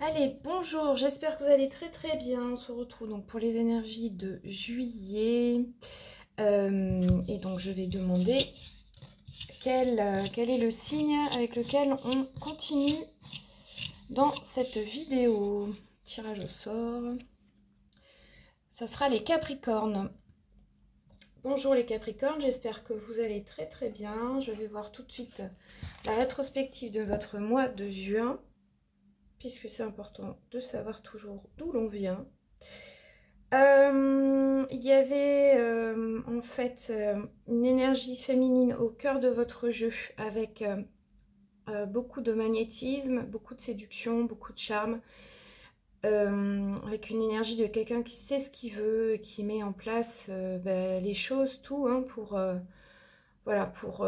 Allez, bonjour, j'espère que vous allez très bien. On se retrouve donc pour les énergies de juillet. Et donc je vais demander quel est le signe avec lequel on continue dans cette vidéo. Tirage au sort. Ça sera les Capricornes. Bonjour les Capricornes, j'espère que vous allez très bien. Je vais voir tout de suite la rétrospective de votre mois de juin, puisque c'est important de savoir toujours d'où l'on vient. Il y avait en fait une énergie féminine au cœur de votre jeu avec beaucoup de magnétisme, beaucoup de séduction, beaucoup de charme, avec une énergie de quelqu'un qui sait ce qu'il veut et qui met en place les choses, tout, hein, voilà, pour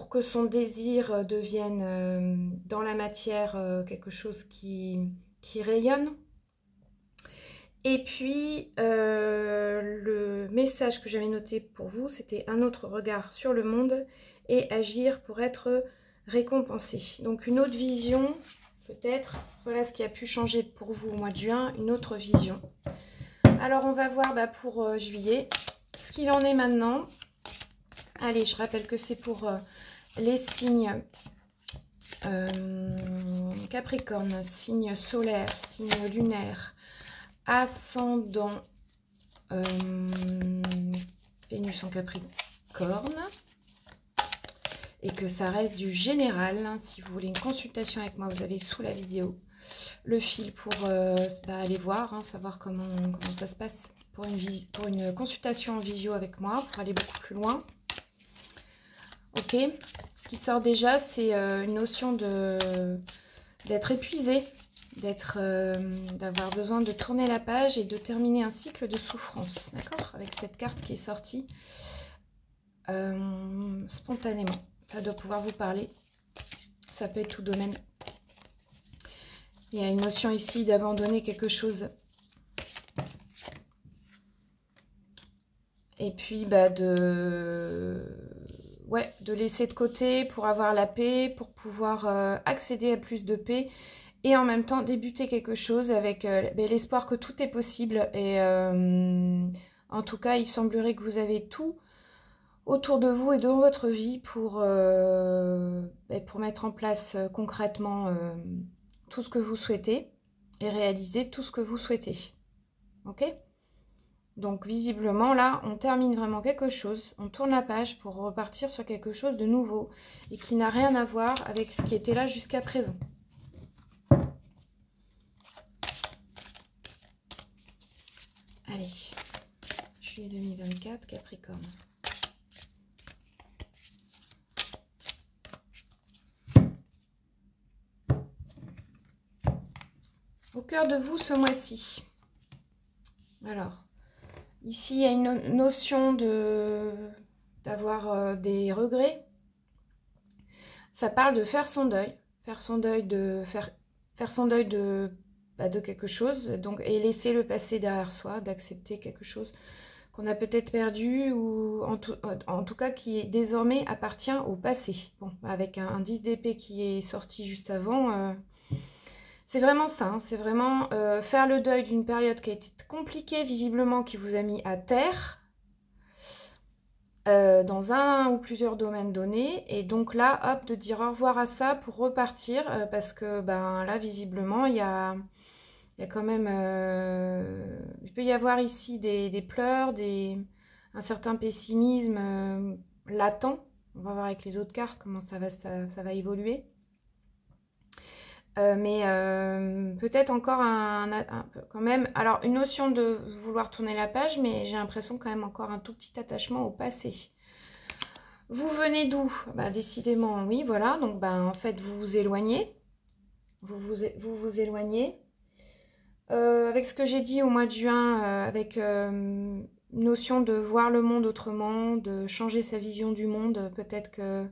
que son désir devienne dans la matière quelque chose qui rayonne. Et puis, le message que j'avais noté pour vous, c'était un autre regard sur le monde et agir pour être récompensé. Donc, une autre vision, peut-être. Voilà ce qui a pu changer pour vous au mois de juin, une autre vision. Alors, on va voir pour juillet ce qu'il en est maintenant. Allez, je rappelle que c'est pour les signes Capricorne, signe solaire, signe lunaire, ascendant Vénus en Capricorne, et que ça reste du général. Si vous voulez une consultation avec moi, vous avez sous la vidéo le fil pour aller voir, hein, savoir comment ça se passe pour une consultation en visio avec moi, pour aller beaucoup plus loin. Ok, ce qui sort déjà, c'est une notion d'être épuisé, d'avoir besoin de tourner la page et de terminer un cycle de souffrance, d'accord? Avec cette carte qui est sortie spontanément. Ça doit pouvoir vous parler. Ça peut être tout domaine. Il y a une notion ici d'abandonner quelque chose. Et puis de laisser de côté pour avoir la paix, pour pouvoir accéder à plus de paix. Et en même temps, débuter quelque chose avec l'espoir que tout est possible. Et en tout cas, il semblerait que vous avez tout autour de vous et dans votre vie pour mettre en place concrètement tout ce que vous souhaitez et réaliser tout ce que vous souhaitez. Ok ? Donc visiblement, là, on termine vraiment quelque chose. On tourne la page pour repartir sur quelque chose de nouveau et qui n'a rien à voir avec ce qui était là jusqu'à présent. Allez, juillet 2024, Capricorne. Au cœur de vous ce mois-ci. Alors, ici, il y a une notion d'avoir des regrets. Ça parle de faire son deuil. Faire son deuil de quelque chose, donc, et laisser le passé derrière soi, d'accepter quelque chose qu'on a peut-être perdu ou en tout cas qui désormais appartient au passé. Bon, avec un 10 d'épée qui est sorti juste avant, c'est vraiment ça, hein, c'est vraiment faire le deuil d'une période qui a été compliquée, visiblement, qui vous a mis à terre, dans un ou plusieurs domaines donnés, et donc là, hop, de dire au revoir à ça pour repartir, parce que là, visiblement, il y a quand même, il peut y avoir ici des pleurs, un certain pessimisme latent. On va voir avec les autres cartes comment ça va évoluer. Mais peut-être encore quand même, alors une notion de vouloir tourner la page, mais j'ai l'impression quand même encore un tout petit attachement au passé. Vous venez d'où? Décidément, oui, voilà, donc en fait vous vous éloignez, vous vous éloignez. Avec ce que j'ai dit au mois de juin, avec notion de voir le monde autrement, de changer sa vision du monde, peut-être que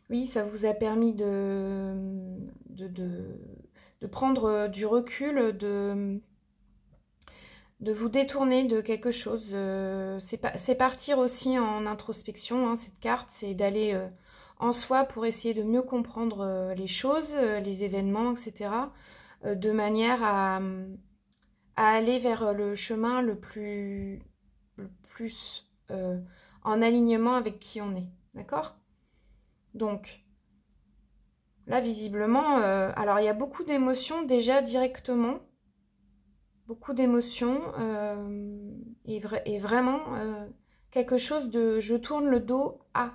oui, ça vous a permis de prendre du recul, de vous détourner de quelque chose. C'est partir aussi en introspection, hein, cette carte, c'est d'aller en soi pour essayer de mieux comprendre les choses, les événements, etc. De manière à aller vers le chemin le plus en alignement avec qui on est. D'accord? Donc, là, visiblement, alors il y a beaucoup d'émotions déjà directement. Beaucoup d'émotions et vraiment quelque chose de je tourne le dos à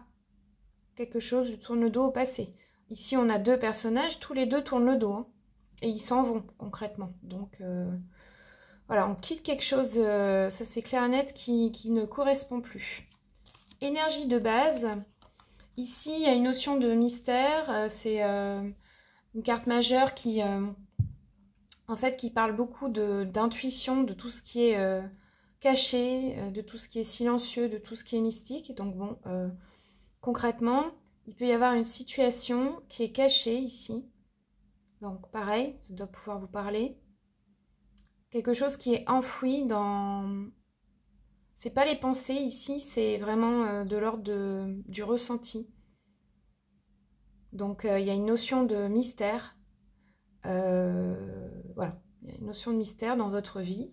quelque chose, je tourne le dos au passé. Ici, on a deux personnages, tous les deux tournent le dos hein, et ils s'en vont concrètement. Donc voilà, on quitte quelque chose, ça c'est clair et net, qui ne correspond plus. Énergie de base. Ici, il y a une notion de mystère. C'est une carte majeure qui, en fait, qui parle beaucoup d'intuition, de tout ce qui est caché, de tout ce qui est silencieux, de tout ce qui est mystique. Et donc, bon, concrètement, il peut y avoir une situation qui est cachée ici. Donc, pareil, ça doit pouvoir vous parler. Quelque chose qui est enfoui dans... C'est pas les pensées ici, c'est vraiment de l'ordre du ressenti. Donc, il y a une notion de mystère. Voilà, il y a une notion de mystère dans votre vie.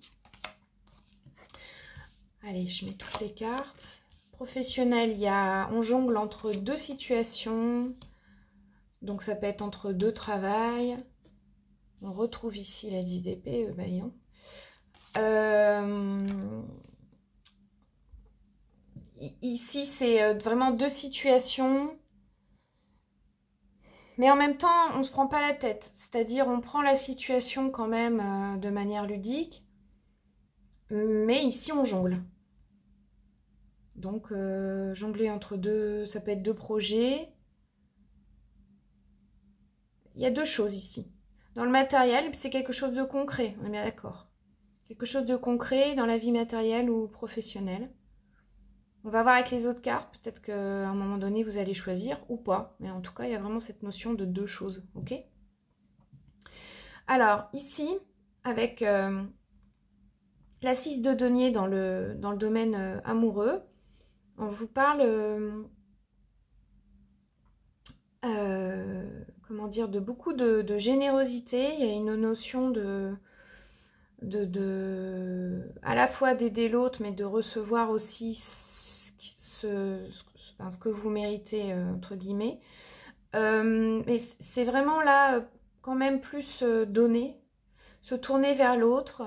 Allez, je mets toutes les cartes. Professionnel, on jongle entre deux situations. Donc, ça peut être entre deux travails. On retrouve ici la 10 d'épée, voyons. Ici, c'est vraiment deux situations. Mais en même temps, on ne se prend pas la tête. C'est-à-dire, on prend la situation quand même de manière ludique. Mais ici, on jongle. Donc, jongler entre deux, ça peut être deux projets. Il y a deux choses ici. Dans le matériel, c'est quelque chose de concret, on est bien d'accord. Quelque chose de concret dans la vie matérielle ou professionnelle. On va voir avec les autres cartes, peut-être qu'à un moment donné, vous allez choisir ou pas. Mais en tout cas, il y a vraiment cette notion de deux choses, ok? Alors, ici, avec la 6 de denier dans le domaine amoureux, on vous parle, comment dire, de beaucoup de générosité. Il y a une notion à la fois d'aider l'autre, mais de recevoir aussi ce que vous méritez, entre guillemets. Mais c'est vraiment là, quand même plus donner, se tourner vers l'autre.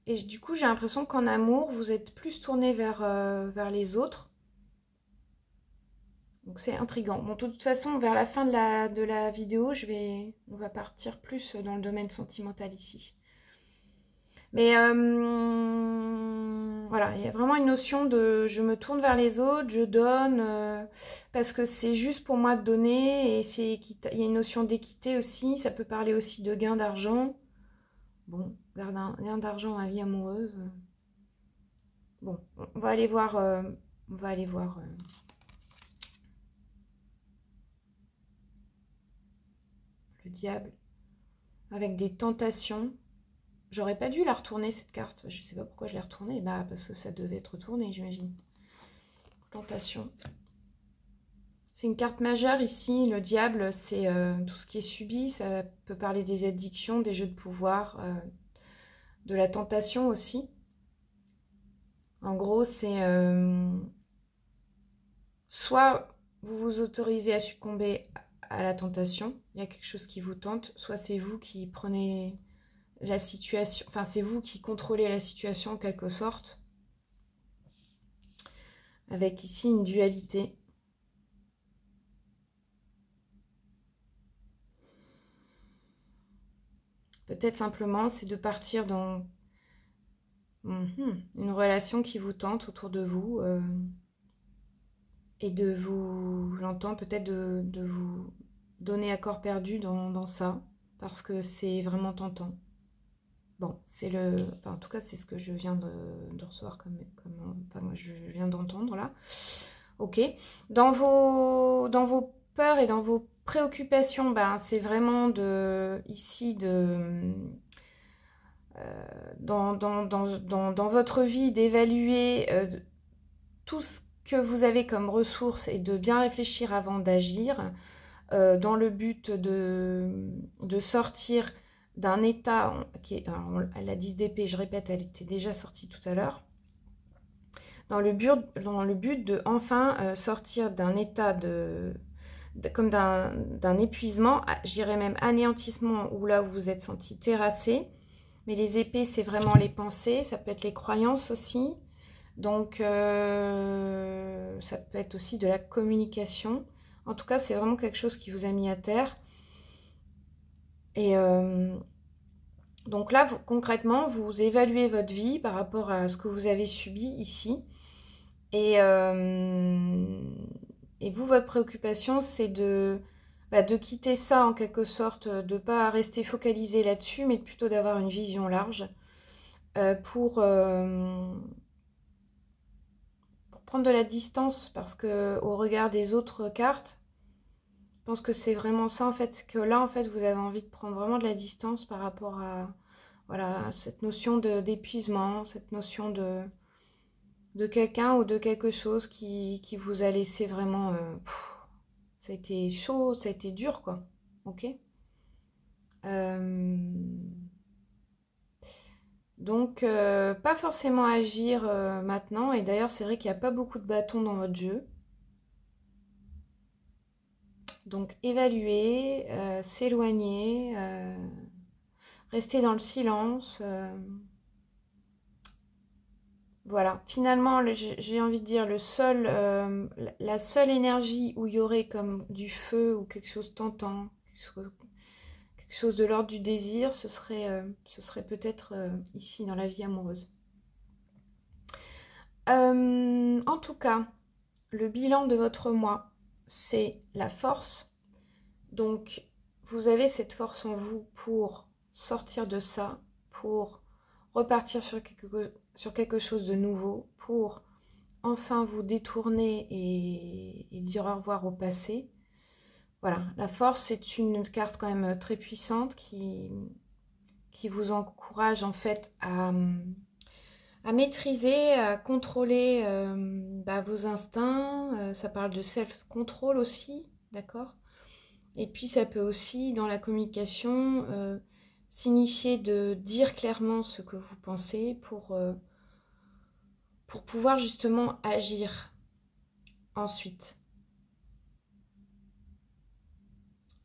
Et du coup, j'ai l'impression qu'en amour, vous êtes plus tourné vers les autres. Donc c'est intriguant. Bon, de toute façon, vers la fin de la vidéo, on va partir plus dans le domaine sentimental ici. Mais voilà, il y a vraiment une notion de je me tourne vers les autres, je donne, parce que c'est juste pour moi de donner, et il y a une notion d'équité aussi, ça peut parler aussi de gain d'argent. Bon, gain d'argent dans la vie amoureuse. Bon, on va aller voir. Le diable. Avec des tentations. J'aurais pas dû la retourner cette carte. Je sais pas pourquoi je l'ai retournée. Bah, parce que ça devait être retourné, j'imagine. Tentation. C'est une carte majeure ici. Le diable, c'est tout ce qui est subi. Ça peut parler des addictions, des jeux de pouvoir, de la tentation aussi. En gros, c'est soit vous vous autorisez à succomber à la tentation, il y a quelque chose qui vous tente, soit c'est vous qui prenez la situation, enfin c'est vous qui contrôlez la situation en quelque sorte, avec ici une dualité. Peut-être simplement c'est de partir dans une relation qui vous tente autour de vous et de vous, j'entends peut-être de vous donner à corps perdu dans ça, parce que c'est vraiment tentant. Bon, c'est enfin, en tout cas, c'est ce que je viens de recevoir enfin, moi, je viens d'entendre là. Ok. Dans vos peurs et dans vos préoccupations, ben, c'est vraiment ici dans votre vie, d'évaluer tout ce que vous avez comme ressources et de bien réfléchir avant d'agir, dans le but de sortir d'un état qui est, alors, la 10 d'épée, je répète, elle était déjà sortie tout à l'heure, dans le but de enfin sortir d'un état comme d'un épuisement, j'irais même anéantissement, où là vous vous êtes senti terrassé. Mais les épées, c'est vraiment les pensées, ça peut être les croyances aussi. Donc, ça peut être aussi de la communication. En tout cas, c'est vraiment quelque chose qui vous a mis à terre. Et donc là, concrètement, vous évaluez votre vie par rapport à ce que vous avez subi ici. Et vous, votre préoccupation, c'est de quitter ça en quelque sorte, de ne pas rester focalisé là-dessus, mais plutôt d'avoir une vision large pour prendre de la distance, parce que au regard des autres cartes, je pense que c'est vraiment ça en fait, que là en fait vous avez envie de prendre vraiment de la distance par rapport à voilà, cette notion d'épuisement, cette notion de quelqu'un ou de quelque chose qui vous a laissé vraiment... ça a été chaud, ça a été dur, quoi. Ok. Donc, pas forcément agir maintenant. Et d'ailleurs, c'est vrai qu'il n'y a pas beaucoup de bâtons dans votre jeu. Donc, évaluer, s'éloigner, rester dans le silence. Voilà, finalement, j'ai envie de dire, la seule énergie où il y aurait comme du feu ou quelque chose de tentant, quelque chose de l'ordre du désir, ce serait peut-être ici dans la vie amoureuse. En tout cas, le bilan de votre mois, c'est la force. Donc, vous avez cette force en vous pour sortir de ça, pour repartir sur quelque chose de nouveau, pour enfin vous détourner et dire au revoir au passé. Voilà, la force, c'est une carte quand même très puissante qui vous encourage en fait à maîtriser, à contrôler vos instincts. Ça parle de self-control aussi, d'accord? Et puis ça peut aussi, dans la communication, signifier de dire clairement ce que vous pensez pour pouvoir justement agir ensuite.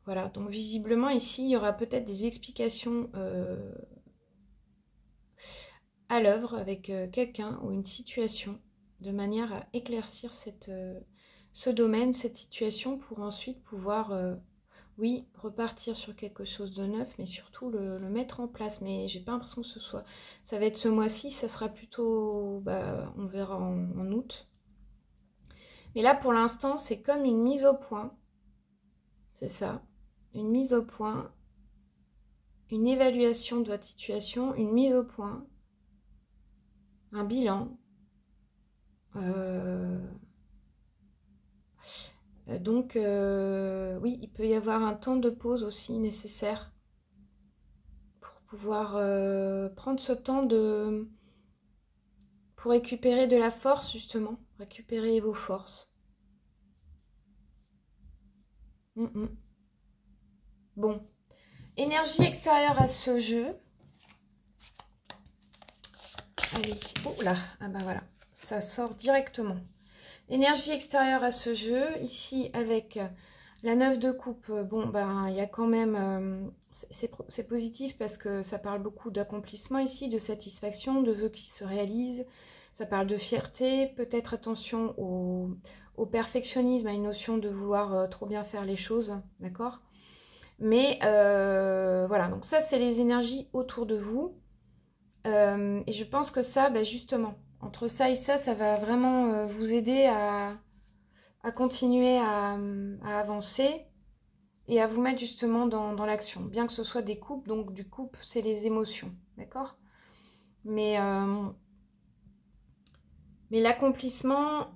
Voilà, donc visiblement ici, il y aura peut-être des explications à l'œuvre avec quelqu'un ou une situation, de manière à éclaircir ce domaine, cette situation, pour ensuite pouvoir, oui, repartir sur quelque chose de neuf, mais surtout le mettre en place. Mais j'ai pas l'impression que ça va être ce mois-ci, ça sera plutôt, on verra en août. Mais là, pour l'instant, c'est comme une mise au point, c'est ça, une mise au point, une évaluation de votre situation, une mise au point, un bilan. Donc, oui, il peut y avoir un temps de pause aussi nécessaire pour pouvoir prendre ce temps pour récupérer de la force, justement, récupérer vos forces. Bon, énergie extérieure à ce jeu. Allez, oh là, ah ben voilà, ça sort directement. Énergie extérieure à ce jeu, ici avec la 9 de coupe. Bon, ben il y a quand même, c'est positif parce que ça parle beaucoup d'accomplissement ici, de satisfaction, de vœux qui se réalisent. Ça parle de fierté, peut-être attention au perfectionnisme, à une notion de vouloir trop bien faire les choses, d'accord? Mais voilà, donc ça c'est les énergies autour de vous. Et je pense que ça, justement, entre ça et ça va vraiment vous aider à continuer à avancer et à vous mettre justement dans l'action. Bien que ce soit des coupes, donc du couple, c'est les émotions, d'accord? Mais l'accomplissement,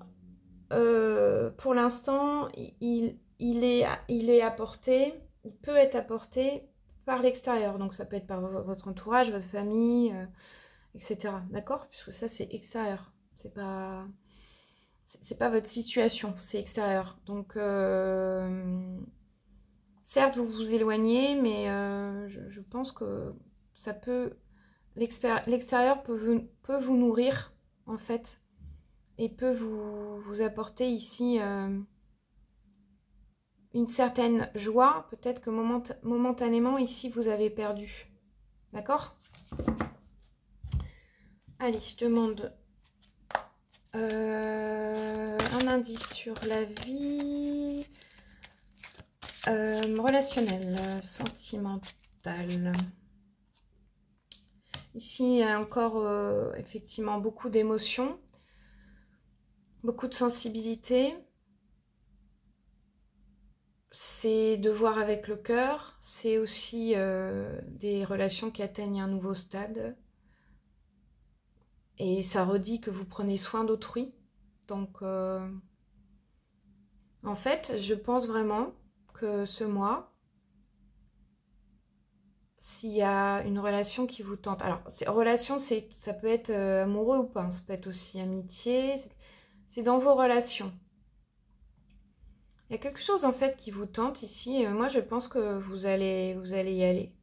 pour l'instant, il est apporté, il peut être apporté par l'extérieur. Donc ça peut être par votre entourage, votre famille, etc. D'accord? Puisque ça, c'est extérieur. C'est pas votre situation, c'est extérieur. Donc, certes, vous vous éloignez, mais je pense que ça peut... L'extérieur peut vous nourrir, en fait, et peut vous apporter ici une certaine joie. Peut-être que momentanément, ici, vous avez perdu. D'accord? Allez, je demande un indice sur la vie relationnelle, sentimentale. Ici, il y a encore effectivement beaucoup d'émotions, beaucoup de sensibilité. C'est de voir avec le cœur. C'est aussi des relations qui atteignent un nouveau stade. Et ça redit que vous prenez soin d'autrui. Donc, en fait, je pense vraiment que ce mois, s'il y a une relation qui vous tente... Alors, relation, ça peut être amoureux ou pas. Hein, ça peut être aussi amitié. C'est dans vos relations. Il y a quelque chose en fait qui vous tente ici. Et moi, je pense que vous allez y aller.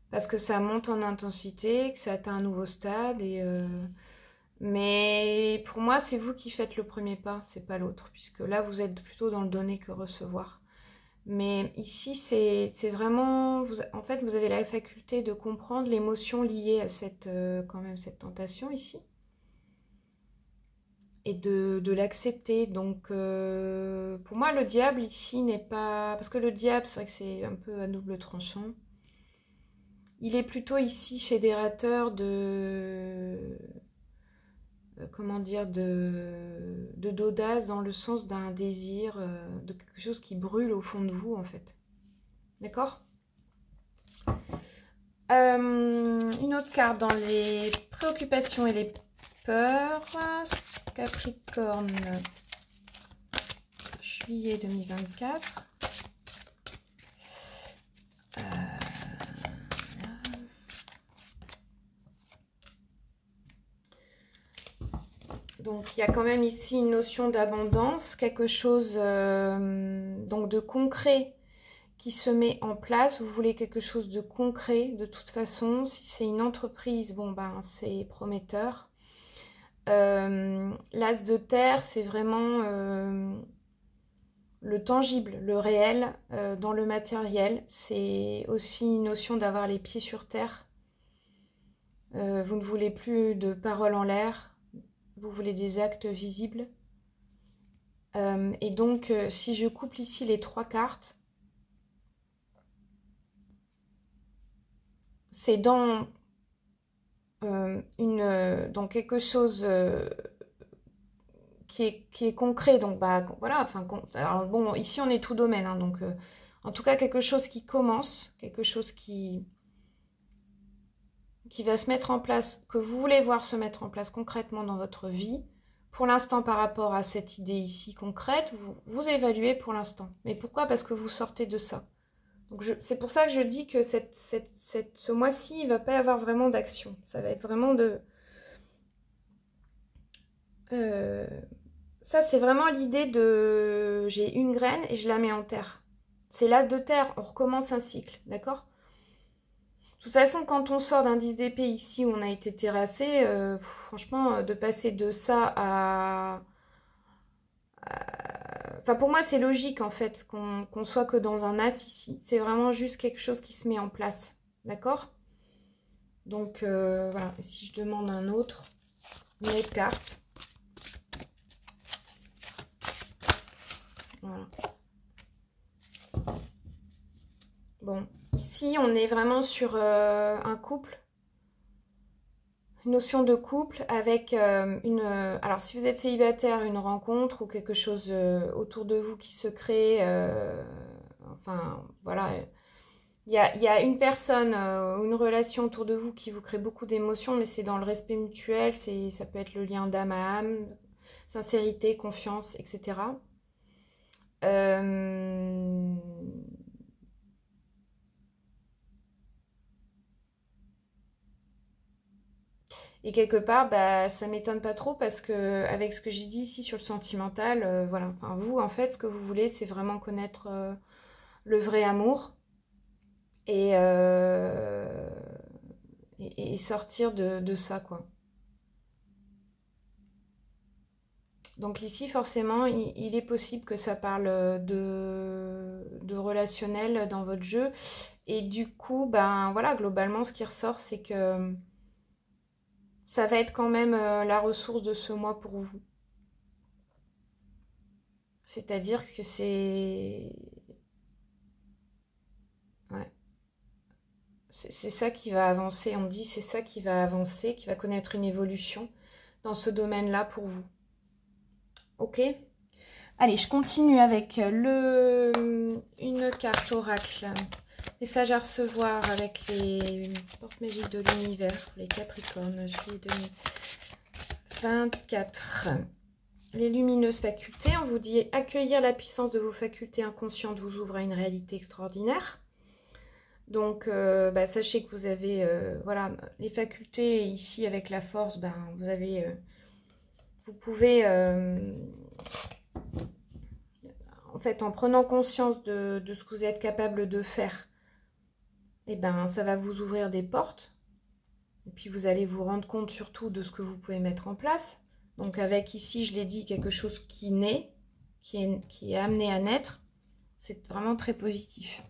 Parce que ça monte en intensité, que ça atteint un nouveau stade. Mais pour moi, c'est vous qui faites le premier pas, c'est pas l'autre. Puisque là, vous êtes plutôt dans le donner que recevoir. Mais ici, c'est vraiment... en fait, vous avez la faculté de comprendre l'émotion liée à quand même cette tentation ici. Et de l'accepter. Donc, pour moi, le diable ici n'est pas... Parce que le diable, c'est vrai que c'est un peu à double tranchant. Il est plutôt ici fédérateur comment dire, d'audace dans le sens d'un désir, de quelque chose qui brûle au fond de vous, en fait. D'accord? Une autre carte dans les préoccupations et les peurs. Capricorne, juillet 2024. Donc, il y a quand même ici une notion d'abondance, quelque chose donc de concret qui se met en place. Vous voulez quelque chose de concret, de toute façon. Si c'est une entreprise, bon, ben, c'est prometteur. L'as de terre, c'est vraiment le tangible, le réel dans le matériel. C'est aussi une notion d'avoir les pieds sur terre. Vous ne voulez plus de paroles en l'air. Vous voulez des actes visibles. Et donc, si je couple ici les trois cartes, c'est dans, dans quelque chose qui est concret. Donc, bah, voilà. Enfin, alors, bon, ici, on est tout domaine. Hein, donc, en tout cas, quelque chose qui commence, quelque chose qui va se mettre en place, que vous voulez voir se mettre en place concrètement dans votre vie. Pour l'instant, par rapport à cette idée ici concrète, vous évaluez pour l'instant. Mais pourquoi? Parce que vous sortez de ça. Donc c'est pour ça que je dis que ce mois-ci, il ne va pas y avoir vraiment d'action. Ça va être vraiment de... ça, c'est vraiment l'idée de... J'ai une graine et je la mets en terre. C'est l'as de terre, on recommence un cycle, d'accord? De toute façon, quand on sort d'un 10 d'épée ici où on a été terrassé, franchement, de passer de ça à... Enfin, pour moi, c'est logique, en fait, qu'on soit que dans un as ici. C'est vraiment juste quelque chose qui se met en place. D'accord? Donc, voilà. Et si je demande un autre, une autre carte. Voilà. Bon. Ici, on est vraiment sur un couple. Une notion de couple avec une... alors, si vous êtes célibataire, une rencontre ou quelque chose autour de vous qui se crée. Enfin, voilà. Il y a une personne ou une relation autour de vous qui vous crée beaucoup d'émotions, mais c'est dans le respect mutuel. Ça peut être le lien d'âme à âme, sincérité, confiance, etc. Euh, Et quelque part, bah, ça m'étonne pas trop parce que avec ce que j'ai dit ici sur le sentimental, voilà. Enfin, vous, en fait, ce que vous voulez, c'est vraiment connaître le vrai amour et, euh, et sortir de ça, quoi. Donc ici, forcément, il est possible que ça parle de relationnel dans votre jeu. Et du coup, ben voilà, globalement, ce qui ressort, c'est que ça va être quand même la ressource de ce mois pour vous. C'est-à-dire que c'est... Ouais, c'est ça qui va avancer. On dit c'est ça qui va avancer, qui va connaître une évolution dans ce domaine-là pour vous. Ok? Allez, je continue avec une carte oracle. Message à recevoir avec les portes magiques de l'univers pour les Capricornes, juillet 2024. Les lumineuses facultés, on vous dit accueillir la puissance de vos facultés inconscientes vous ouvre à une réalité extraordinaire. Donc, bah, sachez que vous avez voilà, les facultés ici avec la force, ben, vous avez, vous pouvez, en fait, en prenant conscience de ce que vous êtes capable de faire, et ben, ça va vous ouvrir des portes. Et puis, vous allez vous rendre compte surtout de ce que vous pouvez mettre en place. Donc, avec ici, je l'ai dit, quelque chose qui naît, qui est amené à naître, c'est vraiment très positif.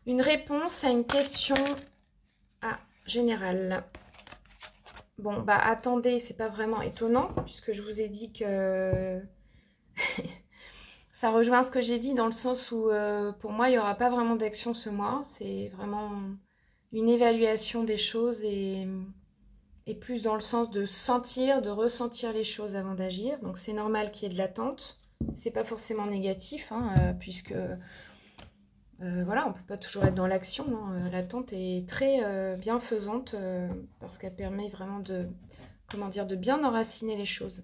Une réponse à une question générale. Bon, bah attendez, c'est pas vraiment étonnant, puisque je vous ai dit que ça rejoint ce que j'ai dit dans le sens où pour moi, il n'y aura pas vraiment d'action ce mois. C'est vraiment une évaluation des choses et plus dans le sens de sentir, de ressentir les choses avant d'agir. Donc c'est normal qu'il y ait de l'attente. C'est pas forcément négatif, hein, puisque voilà, on ne peut pas toujours être dans l'action. Hein. L'attente est très bienfaisante parce qu'elle permet vraiment de, comment dire, de bien enraciner les choses.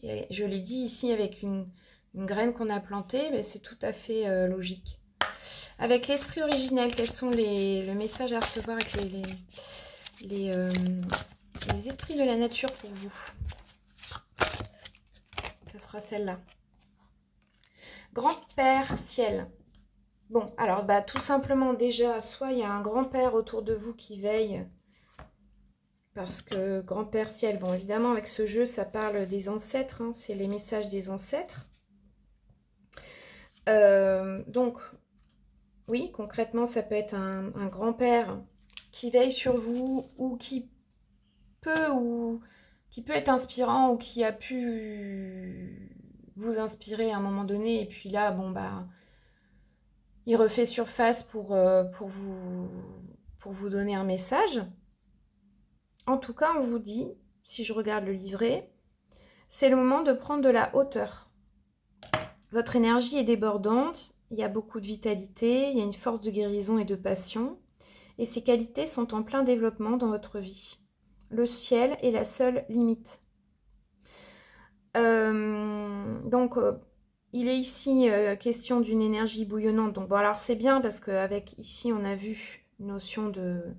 Et je l'ai dit ici avec une graine qu'on a plantée, mais c'est tout à fait logique. Avec l'esprit originel, quels sont le message à recevoir avec les esprits de la nature pour vous? Ça sera celle-là. Grand-père ciel. Bon, alors bah, tout simplement déjà, soit il y a un grand-père autour de vous qui veille, parce que grand-père ciel, bon évidemment avec ce jeu ça parle des ancêtres, hein, c'est les messages des ancêtres. Donc oui, concrètement ça peut être un grand-père qui veille sur vous ou qui peut être inspirant ou qui a pu vous inspirer à un moment donné et puis là bon bah il refait surface pour vous donner un message. En tout cas, on vous dit, si je regarde le livret, c'est le moment de prendre de la hauteur. Votre énergie est débordante, il y a beaucoup de vitalité, il y a une force de guérison et de passion, et ces qualités sont en plein développement dans votre vie. Le ciel est la seule limite. Donc, il est ici question d'une énergie bouillonnante. Donc, bon, alors c'est bien parce qu'avec ici, on a vu une notion de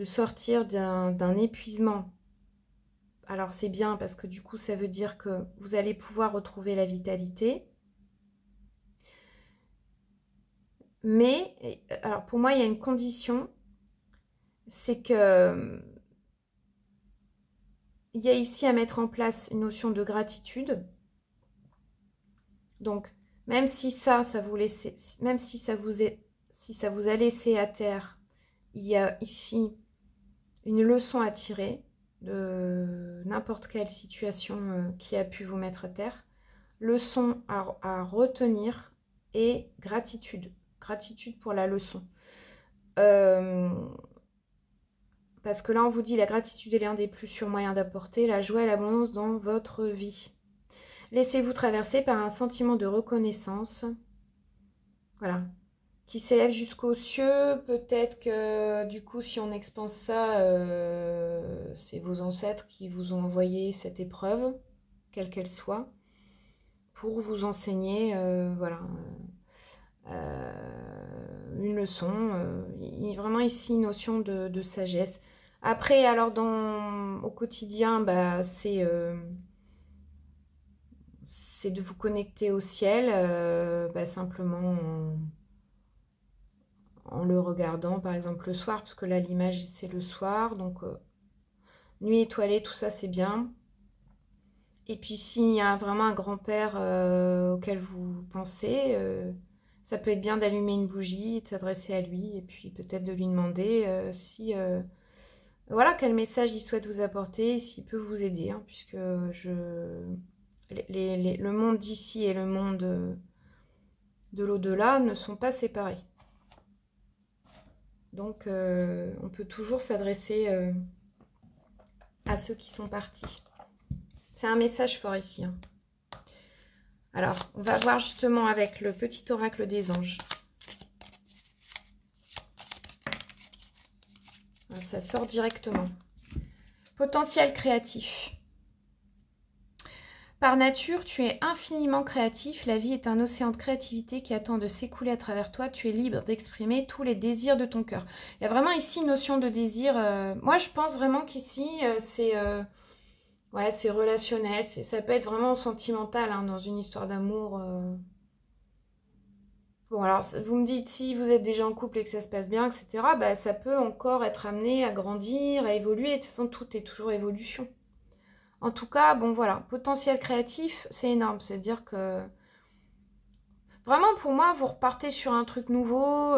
sortir d'un épuisement. Alors, c'est bien parce que du coup, ça veut dire que vous allez pouvoir retrouver la vitalité. Mais, alors pour moi, il y a une condition, c'est que il y a ici à mettre en place une notion de gratitude. Donc, même si ça vous laisse, même si ça vous a laissé à terre, il y a ici une leçon à tirer de n'importe quelle situation qui a pu vous mettre à terre. Leçon à retenir et gratitude. Gratitude pour la leçon. Parce que là, on vous dit la gratitude est l'un des plus sûrs moyens d'apporter la joie et l'abondance dans votre vie. Laissez-vous traverser par un sentiment de reconnaissance, voilà, qui s'élève jusqu'aux cieux. Peut-être que du coup, si on expanse ça, c'est vos ancêtres qui vous ont envoyé cette épreuve, quelle qu'elle soit, pour vous enseigner, voilà, une leçon. Il y a vraiment ici une notion de sagesse. Après, alors au quotidien, bah, c'est de vous connecter au ciel, bah, simplement en le regardant, par exemple le soir, parce que là l'image c'est le soir, donc nuit étoilée, tout ça c'est bien. Et puis s'il y a vraiment un grand-père auquel vous pensez, ça peut être bien d'allumer une bougie et de s'adresser à lui, et puis peut-être de lui demander si voilà, quel message il souhaite vous apporter, s'il peut vous aider, hein, puisque le monde d'ici et le monde de l'au-delà ne sont pas séparés. Donc, on peut toujours s'adresser à ceux qui sont partis. C'est un message fort ici, hein. Alors, on va voir justement avec le petit oracle des anges. Ça sort directement. Potentiel créatif. Par nature, tu es infiniment créatif. La vie est un océan de créativité qui attend de s'écouler à travers toi. Tu es libre d'exprimer tous les désirs de ton cœur. Il y a vraiment ici une notion de désir. Moi, je pense vraiment qu'ici, ouais, c'est relationnel. Ça peut être vraiment sentimental, hein, dans une histoire d'amour. Bon, alors, vous me dites, si vous êtes déjà en couple et que ça se passe bien, etc., bah, ça peut encore être amené à grandir, à évoluer. De toute façon, tout est toujours évolution. En tout cas, bon voilà, potentiel créatif, c'est énorme. C'est-à-dire que vraiment pour moi, vous repartez sur un truc nouveau.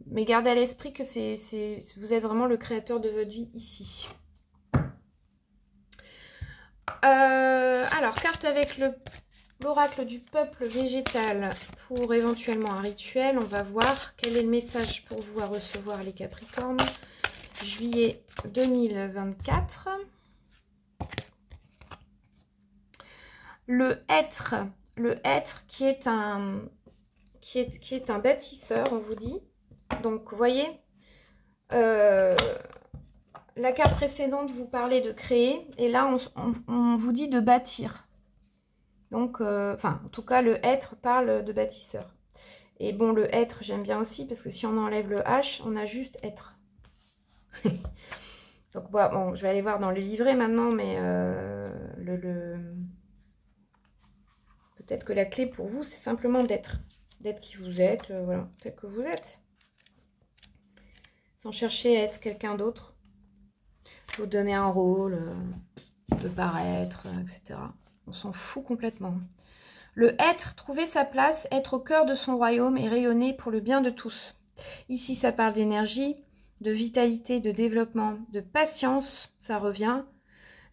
Mais gardez à l'esprit que vous êtes vraiment le créateur de votre vie ici. Alors, carte avec l'oracle du peuple végétal pour éventuellement un rituel. On va voir quel est le message pour vous à recevoir les Capricornes. Juillet 2024. Le être qui est un bâtisseur, on vous dit. Donc, vous voyez, la carte précédente vous parlait de créer, et là, on vous dit de bâtir. Donc, enfin, en tout cas, le être parle de bâtisseur. Et bon, le être, j'aime bien aussi, parce que si on enlève le H, on a juste être. Donc, bon, je vais aller voir dans le livret maintenant, mais peut-être que la clé pour vous, c'est simplement d'être qui vous êtes, voilà, peut-être que vous êtes. Sans chercher à être quelqu'un d'autre. Vous donner un rôle, de paraître, etc. On s'en fout complètement. Le être, trouver sa place, être au cœur de son royaume et rayonner pour le bien de tous. Ici, ça parle d'énergie, de vitalité, de développement, de patience, ça revient,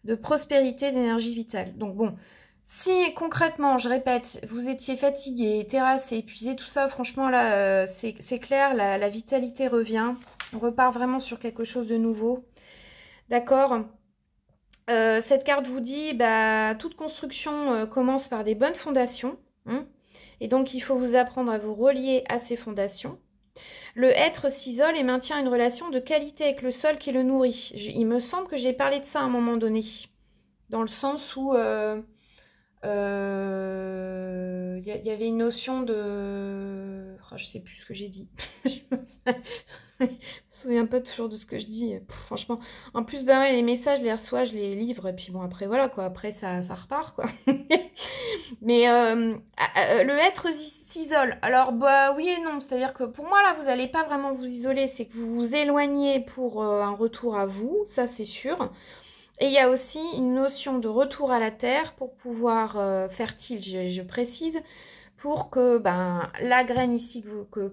de prospérité, d'énergie vitale. Donc bon, si concrètement, je répète, vous étiez fatigué, terrassé, épuisé, tout ça, franchement là, c'est clair, la vitalité revient. On repart vraiment sur quelque chose de nouveau. D'accord ? Cette carte vous dit, bah, toute construction commence par des bonnes fondations. Hein, et donc, il faut vous apprendre à vous relier à ces fondations. Le être s'isole et maintient une relation de qualité avec le sol qui le nourrit. Il me semble que j'ai parlé de ça à un moment donné. Dans le sens où y avait une notion de... Oh, je sais plus ce que j'ai dit. Je me souviens pas toujours de ce que je dis. Franchement. En plus, bah ouais, les messages, je les reçois, je les livre. Et puis bon, après, voilà, quoi. Après, ça repart, quoi. Mais le être s'isole. Alors, bah oui et non. C'est-à-dire que pour moi, là, vous n'allez pas vraiment vous isoler. C'est que vous vous éloignez pour un retour à vous. Ça, c'est sûr. Et il y a aussi une notion de retour à la terre pour pouvoir fertile, je précise, pour que ben, la graine ici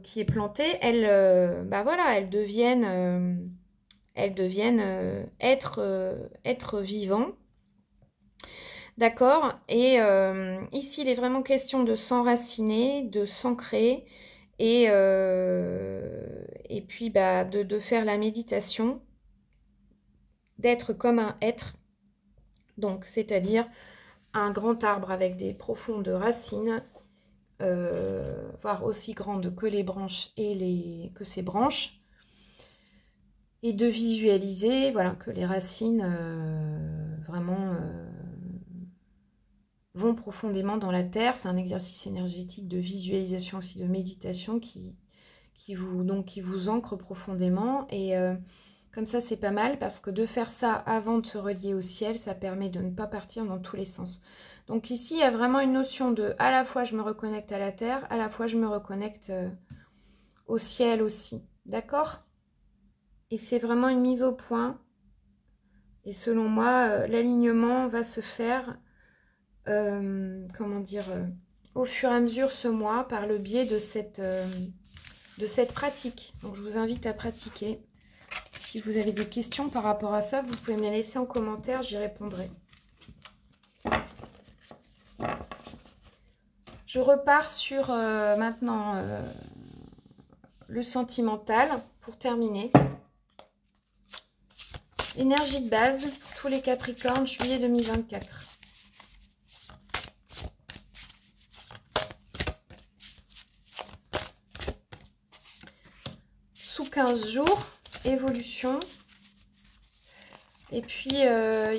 qui est plantée, elle, ben voilà, elle devienne être vivant. D'accord. Et ici, il est vraiment question de s'enraciner, de s'ancrer et puis bah, de faire la méditation, d'être comme un être, donc c'est-à-dire un grand arbre avec des profondes racines, voire aussi grandes que les branches et que ses branches, et de visualiser, voilà, que les racines vraiment vont profondément dans la terre. C'est un exercice énergétique de visualisation aussi, de méditation qui vous ancre profondément. Et comme ça, c'est pas mal parce que de faire ça avant de se relier au ciel, ça permet de ne pas partir dans tous les sens. Donc ici, il y a vraiment une notion de à la fois je me reconnecte à la terre, à la fois je me reconnecte au ciel aussi. D'accord? Et c'est vraiment une mise au point. Et selon moi, l'alignement va se faire, comment dire, au fur et à mesure ce mois par le biais de cette pratique. Donc je vous invite à pratiquer. Si vous avez des questions par rapport à ça, vous pouvez me les laisser en commentaire, j'y répondrai. Je repars sur maintenant le sentimental pour terminer. Énergie de base pour tous les Capricornes, juillet 2024. Sous 15 jours, évolution. Et puis,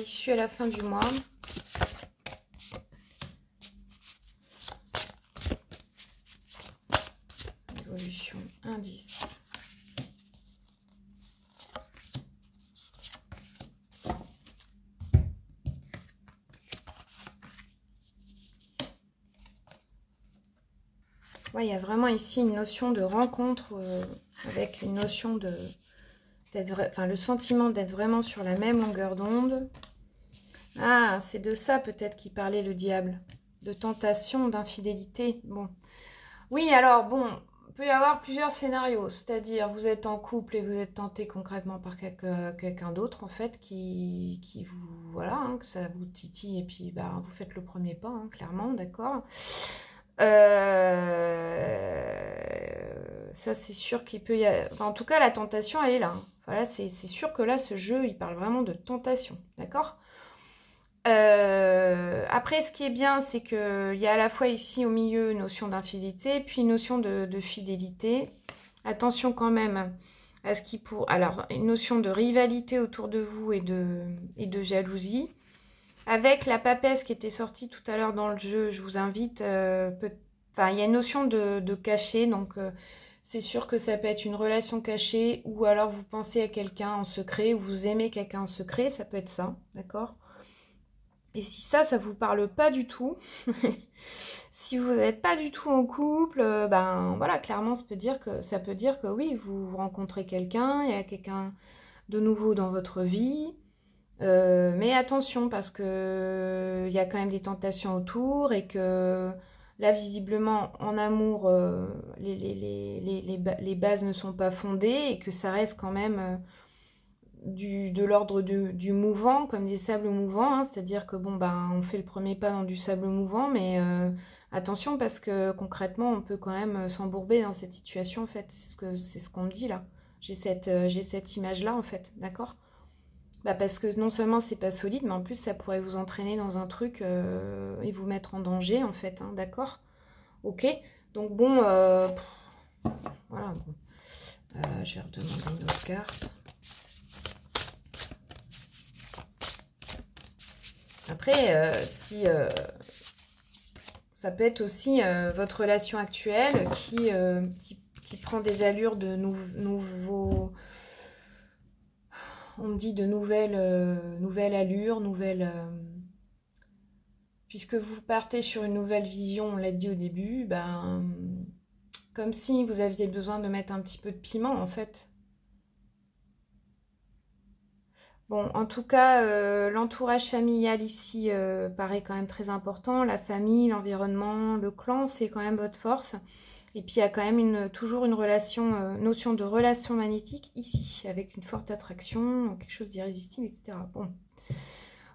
issue à la fin du mois. Évolution, indice. Ouais, il y a vraiment ici une notion de rencontre avec une notion de... Enfin, le sentiment d'être vraiment sur la même longueur d'onde. Ah, c'est de ça peut-être qu'il parlait le diable. De tentation, d'infidélité. Bon. Oui, alors, bon, il peut y avoir plusieurs scénarios. C'est-à-dire, vous êtes en couple et vous êtes tenté concrètement par quelqu'un d'autre, en fait, qui vous... Voilà, hein, que ça vous titille et puis bah, vous faites le premier pas, hein, clairement, d'accord. Ça, c'est sûr qu'il peut y avoir... Enfin, en tout cas, la tentation, elle est là. Hein. Voilà, c'est sûr que là, ce jeu, il parle vraiment de tentation, d'accord. Après, ce qui est bien, c'est qu'il y a à la fois ici, au milieu, une notion d'infidélité, puis une notion de fidélité. Attention quand même à ce qui pour... Alors, une notion de rivalité autour de vous et de jalousie. Avec la papesse qui était sortie tout à l'heure dans le jeu, je vous invite... Enfin, il y a une notion de cachet, donc c'est sûr que ça peut être une relation cachée, ou alors vous pensez à quelqu'un en secret, ou vous aimez quelqu'un en secret, ça peut être ça, d'accord? Et si ça vous parle pas du tout, si vous n'êtes pas du tout en couple, ben voilà, clairement, ça peut dire que oui, vous rencontrez quelqu'un, il y a quelqu'un de nouveau dans votre vie. Mais attention, parce que il y a quand même des tentations autour et que là, visiblement, en amour, les bases ne sont pas fondées et que ça reste quand même de l'ordre du mouvant, comme des sables mouvants. Hein, c'est-à-dire que, bon, ben, on fait le premier pas dans du sable mouvant, mais attention, parce que concrètement, on peut quand même s'embourber dans cette situation, en fait. C'est ce qu'on me dit, là. J'ai cette image-là, en fait, d'accord ? Bah parce que non seulement c'est pas solide, mais en plus ça pourrait vous entraîner dans un truc et vous mettre en danger en fait, hein, d'accord? Ok, donc bon, voilà. Bon. Je vais redemander une autre carte. Après, si ça peut être aussi votre relation actuelle qui prend des allures de nouveaux... On me dit de nouvelles allures, puisque vous partez sur une nouvelle vision, on l'a dit au début, ben, comme si vous aviez besoin de mettre un petit peu de piment en fait. Bon, en tout cas, l'entourage familial ici paraît quand même très important. La famille, l'environnement, le clan, c'est quand même votre force. Et puis, il y a quand même toujours une notion de relation magnétique ici, avec une forte attraction, quelque chose d'irrésistible, etc. Bon,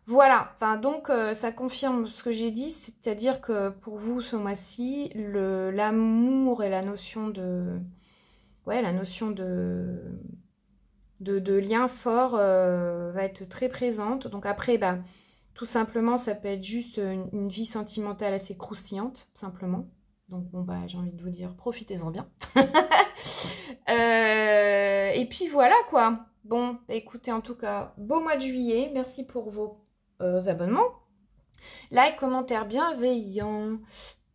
voilà. Enfin, donc, ça confirme ce que j'ai dit, c'est-à-dire que pour vous, ce mois-ci, l'amour et la notion de... Ouais, la notion de lien fort va être très présente. Donc après, bah, tout simplement, ça peut être juste une vie sentimentale assez croustillante, simplement. Donc bon, bah, j'ai envie de vous dire, profitez-en bien. Et puis voilà, quoi. Bon, écoutez, en tout cas, beau mois de juillet. Merci pour vos abonnements. Like, commentaires bienveillants,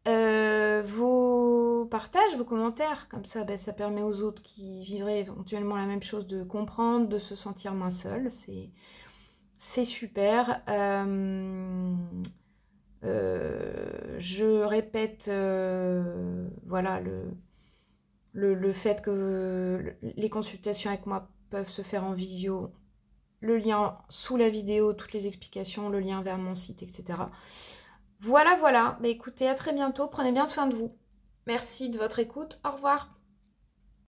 vos partages, vos commentaires, comme ça, ça permet aux autres qui vivraient éventuellement la même chose de comprendre, de se sentir moins seul. C'est super. Je répète, voilà, le fait que les consultations avec moi peuvent se faire en visio. Le lien sous la vidéo, toutes les explications, le lien vers mon site, etc. Voilà, voilà. Écoutez, à très bientôt. Prenez bien soin de vous. Merci de votre écoute. Au revoir.